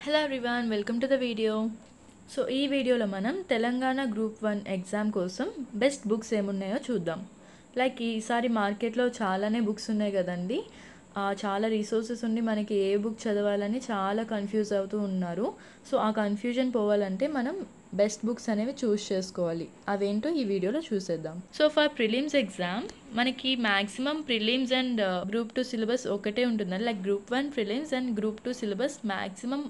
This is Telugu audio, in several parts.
Hello everyone, welcome to the video. So ఈ వీడియోలో మనం తెలంగాణ గ్రూప్ 1 ఎగ్జామ్ కోసం బెస్ట్ బుక్స్ ఏమున్నాయో చూద్దాం. లైక్ ఈసారి మార్కెట్లో చాలానే బుక్స్ ఉన్నాయి కదండి. చాలా రిసోర్సెస్ ఉండి మనకి ఏ బుక్ చదవాలని చాలా కన్ఫ్యూజ్ అవుతూ ఉన్నారు. సో ఆ కన్ఫ్యూజన్ పోవాలంటే మనం బెస్ట్ బుక్స్ అనేవి చూస్ చేసుకోవాలి. అవేంటో ఈ వీడియోలో చూసేద్దాం. సో ఫర్ ప్రిలిమ్స్ ఎగ్జామ్ మనకి maximum prelims and group 2 syllabus ఒకటే ఉంటుందండి. Like group 1 prelims and group 2 syllabus maximum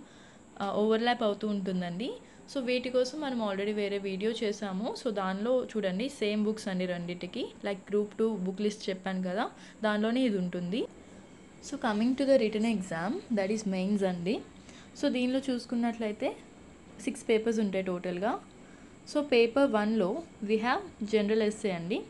overlap అవుతూ ఉంటుందండి. సో వీటి కోసం మనం ఆల్రెడీ వేరే వీడియో చేసాము. సో దానిలో చూడండి సేమ్ బుక్స్ అండి రెండింటికి. లైక్ గ్రూప్ 2 బుక్ లిస్ట్ చెప్పాను కదా, దానిలోనే ఇది ఉంటుంది. So coming to the written exam, that is mains అండి. సో దీనిలో చూసుకున్నట్లయితే 6 పేపర్స్ ఉంటాయి టోటల్గా. సో పేపర్ 1లో వీ హ్యావ్ జనరల్ ఎస్సే అండి.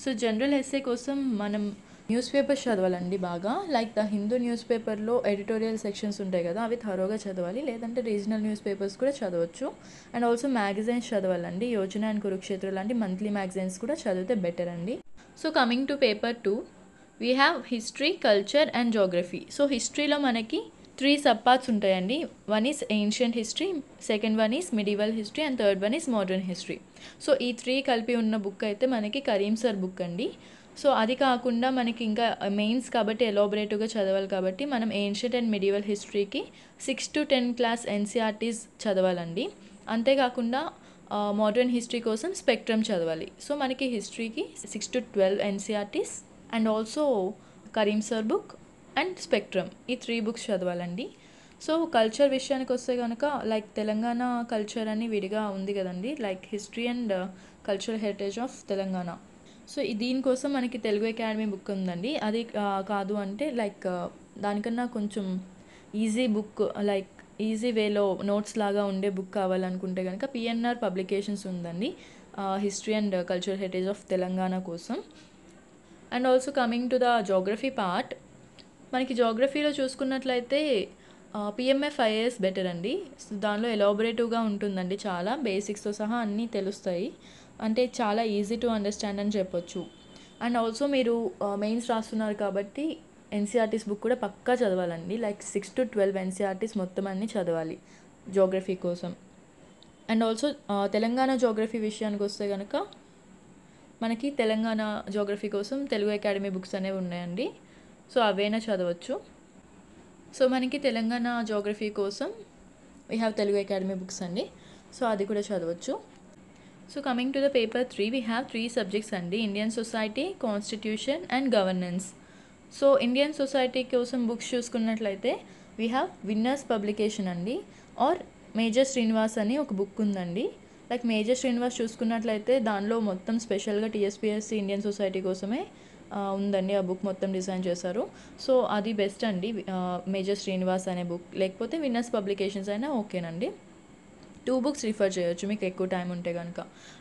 సో జనరల్ ఎస్సే కోసం మనం న్యూస్ పేపర్స్ చదవాలండి బాగా. లైక్ ద హిందూ న్యూస్ పేపర్లో ఎడిటోరియల్ సెక్షన్స్ ఉంటాయి కదా, అవి థరోగా చదవాలి. లేదంటే రీజనల్ న్యూస్ పేపర్స్ కూడా చదవచ్చు. అండ్ ఆల్సో మ్యాగజైన్స్ చదవాలండి. యోజన అండ్ కురుక్షేత్ర లాంటి మంత్లీ మ్యాగజైన్స్ కూడా చదివితే బెటర్ అండి. So coming to paper 2 we have history, culture and geography. So హిస్టరీలో మనకి 3 సబ్ పార్ట్స్ ఉంటాయండి. One is ancient history, second one is medieval history and third one is modern history. So ఈ 3 కలిపి ఉన్న బుక్ అయితే మనకి కరీం సార్ బుక్ అండి. సో అది కాకుండా మనకి ఇంకా మెయిన్స్ కాబట్టి ఎలాబొరేటివ్గా చదవాలి కాబట్టి మనం ఏన్షియంట్ అండ్ మిడివల్ హిస్టరీకి 6 to 10 క్లాస్ ఎన్సీఆర్టీస్ చదవాలండి. అంతేకాకుండా మోడర్న్ హిస్టరీ కోసం స్పెక్ట్రమ్ చదవాలి. సో మనకి హిస్టరీకి 6 to 12 NCERTs and also Karim sir book and Spectrum, ఈ 3 బుక్స్ చదవాలండి. సో కల్చర్ విషయానికి వస్తే కనుక లైక్ తెలంగాణ కల్చర్ అని విడిగా ఉంది కదండి, like history and cultural heritage of Telangana. So దీనికోసం మనకి తెలుగు అకాడమీ బుక్ ఉందండి. అది కాదు అంటే లైక్ దానికన్నా కొంచెం ఈజీ బుక్, లైక్ ఈజీ వేలో నోట్స్ లాగా ఉండే బుక్ కావాలనుకుంటే కనుక పిఎన్ఆర్ పబ్లికేషన్స్ ఉందండి, history and cultural heritage of Telangana కోసం. And also coming to the geography part, మనకి జోగ్రఫీలో చూసుకున్నట్లయితే పిఎంఎఫ్ ఐఏఎస్ బెటర్ అండి. దానిలో ఎలాబొరేటివ్గా ఉంటుందండి, చాలా బేసిక్స్తో సహా అన్నీ తెలుస్తాయి. అంటే చాలా ఈజీ టు అండర్స్టాండ్ అని చెప్పొచ్చు. అండ్ ఆల్సో మీరు మెయిన్స్ రాస్తున్నారు కాబట్టి ఎన్సీఆర్టీస్ బుక్ కూడా పక్కా చదవాలండి. లైక్ 6 to 12 ఎన్సీఆర్టీస్ మొత్తం అన్నీ చదవాలి జోగ్రఫీ కోసం. అండ్ ఆల్సో తెలంగాణ జోగ్రఫీ విషయానికి వస్తే కనుక మనకి తెలంగాణ జోగ్రఫీ కోసం తెలుగు అకాడమీ బుక్స్ అనేవి ఉన్నాయండి. సో అవైనా చదవచ్చు. సో మనకి తెలంగాణ జోగ్రఫీ కోసం we have Telugu Academy books అండి. సో అది కూడా చదవచ్చు. So coming to the paper 3 we have 3 subjects అండి, Indian society, constitution and governance. So Indian society కోసం బుక్స్ చూసుకున్నట్లయితే వీ హ్యావ్ విన్నర్స్ పబ్లికేషన్ అండి, ఆర్ మేజర్ శ్రీనివాస్ అని ఒక బుక్ ఉందండి. లైక్ మేజర్ శ్రీనివాస్ చూసుకున్నట్లయితే దానిలో మొత్తం స్పెషల్గా టీఎస్పీఎస్సీ ఇండియన్ సొసైటీ కోసమే ఉందండి. ఆ బుక్ మొత్తం డిజైన్ చేశారు. సో అది బెస్ట్ అండి, మేజర్ శ్రీనివాస్ అనే బుక్. లేకపోతే విన్నర్స్ పబ్లికేషన్స్ అయినా ఓకేనండి. 2 బుక్స్ రిఫర్ చేయొచ్చు మీకు ఎక్కువ టైం ఉంటే కనుక.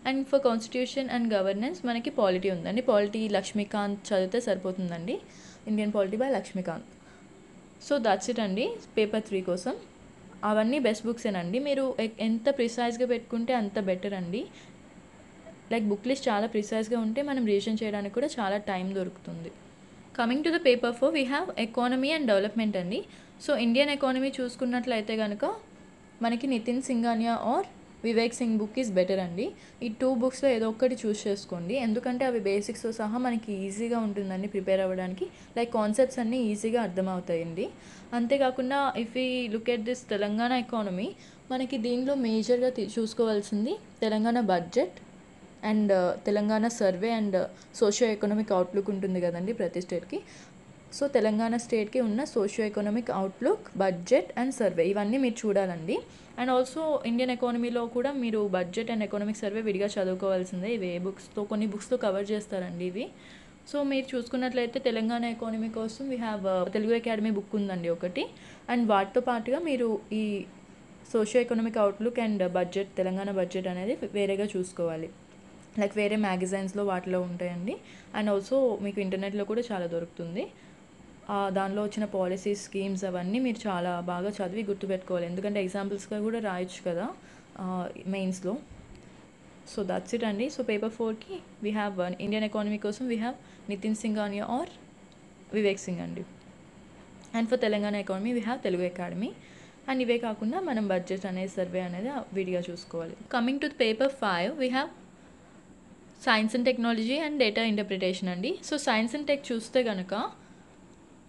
And for constitution and governance మనకి పాలిటీ ఉందండి. పాలిటీ లక్ష్మీకాంత్ చదివితే సరిపోతుందండి, Indian polity by Laxmikanth. So that's it అండి పేపర్ 3 కోసం. అవన్నీ బెస్ట్ బుక్సేనండి. మీరు ఎంత ప్రిసైజ్గా పెట్టుకుంటే అంత బెటర్ అండి. లైక్ బుక్ లిస్ట్ చాలా ప్రిసైజ్గా ఉంటే మనం రివిజన్ చేయడానికి కూడా చాలా టైం దొరుకుతుంది. Coming to the paper 4 we have economy and development అండి. సో ఇండియన్ ఎకానమీ చూసుకున్నట్లయితే కనుక మనకి Nitin Singhania or Vivek Singh book is better అండి. ఈ 2 బుక్స్లో ఏదో ఒకటి చూస్ చేసుకోండి, ఎందుకంటే అవి బేసిక్స్తో సహా మనకి ఈజీగా ఉంటుందండి ప్రిపేర్ అవ్వడానికి. లైక్ కాన్సెప్ట్స్ అన్నీ ఈజీగా అర్థమవుతాయండి. అంతేకాకుండా ఇఫ్ ఈ look at this Telangana economy, మనకి దీనిలో మేజర్గా చూసుకోవాల్సింది Telangana budget and Telangana survey and socio economic outlook ఉంటుంది కదండి ప్రతి స్టేట్కి. సో తెలంగాణ స్టేట్కి ఉన్న socio economic outlook, budget and survey, ఇవన్నీ మీరు చూడాలండి. అండ్ ఆల్సో ఇండియన్ ఎకానమీలో కూడా మీరు బడ్జెట్ అండ్ ఎకనామిక్ సర్వే విడిగా చదువుకోవాల్సిందే. ఇవి కొన్ని బుక్స్తో కవర్ చేస్తారండి ఇవి. సో మీరు చూసుకున్నట్లయితే తెలంగాణ ఎకానమీ కోసం we have Telugu academy book ఉందండి ఒకటి. అండ్ వాటితో పాటుగా మీరు ఈ socio economic outlook and budget, Telangana budget అనేది వేరేగా చూసుకోవాలి. లైక్ వేరే మ్యాగజైన్స్లో వాటిలో ఉంటాయండి. అండ్ ఆల్సో మీకు ఇంటర్నెట్లో కూడా చాలా దొరుకుతుంది. దానిలో వచ్చిన పాలసీ స్కీమ్స్ అవన్నీ మీరు చాలా బాగా చదివి గుర్తుపెట్టుకోవాలి, ఎందుకంటే ఎగ్జాంపుల్స్గా కూడా రాయొచ్చు కదా మెయిన్స్లో. సో దట్స్ ఇట్ అండి. సో పేపర్ 4కి వీ హ్యావ్ ఇండియన్ ఎకానమీ కోసం we have Nitin Singhania or Vivek Singh అండి. And for Telangana economy we have Telugu Academy. And ఇవే కాకుండా మనం బడ్జెట్ అనేది సర్వే అనేది విడిగా చూసుకోవాలి. Coming to paper 5 we have science and technology and data interpretation అండి. సో సైన్స్ అండ్ టెక్ చూస్తే కనుక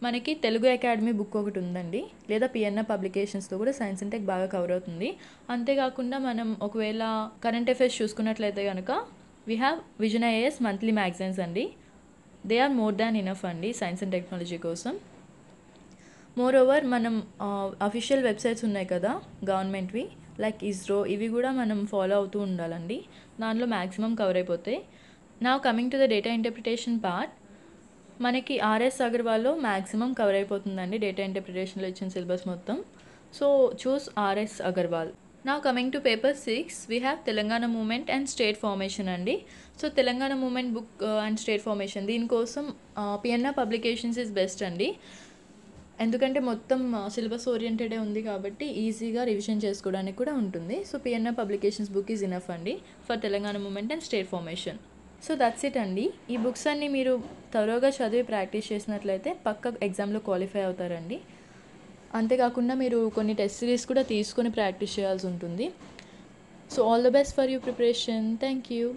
మనకి తెలుగు అకాడమీ బుక్ ఒకటి ఉందండి, లేదా పిఎన్ఆర్ పబ్లికేషన్స్తో కూడా సైన్స్ అండ్ టెక్ బాగా కవర్ అవుతుంది. అంతేకాకుండా మనం ఒకవేళ కరెంట్ అఫైర్స్ చూసుకున్నట్లయితే కనుక we have Vision IAS monthly magazines అండి. They are more than enough అండి సైన్స్ అండ్ టెక్నాలజీ కోసం. మోర్ ఓవర్ మనం అఫీషియల్ వెబ్సైట్స్ ఉన్నాయి కదా గవర్నమెంట్వి, లైక్ ఇస్రో, ఇవి కూడా మనం ఫాలో అవుతూ ఉండాలండి. దానిలో మ్యాక్సిమం కవర్ అయిపోతాయి. Now coming to the data interpretation part, మనకి ఆర్ఎస్ అగర్వాల్లో మ్యాక్సిమం కవర్ అయిపోతుందండి డేటా ఇంటర్ప్రిటేషన్లో ఇచ్చిన సిలబస్ మొత్తం. So choose RS Agarwal. Now coming to paper 6 we have Telangana movement and state formation అండి. So Telangana movement book and state formation, దీనికోసం పిఎన్ఆర్ పబ్లికేషన్స్ ఈజ్ బెస్ట్ అండి. ఎందుకంటే మొత్తం సిలబస్ ఓరియంటెడే ఉంది కాబట్టి ఈజీగా రివిజన్ చేసుకోవడానికి కూడా ఉంటుంది. So PNR publications book is enough అండి for Telangana movement and state formation. So that's it అండి. ఈ బుక్స్ అన్నీ మీరు త్వరగా చదివి ప్రాక్టీస్ చేసినట్లయితే పక్క ఎగ్జామ్లో క్వాలిఫై అవుతారండి. అంతేకాకుండా మీరు కొన్ని టెస్ట్ సిరీస్ కూడా తీసుకొని ప్రాక్టీస్ చేయాల్సి ఉంటుంది. So all the best for your preparation. Thank you.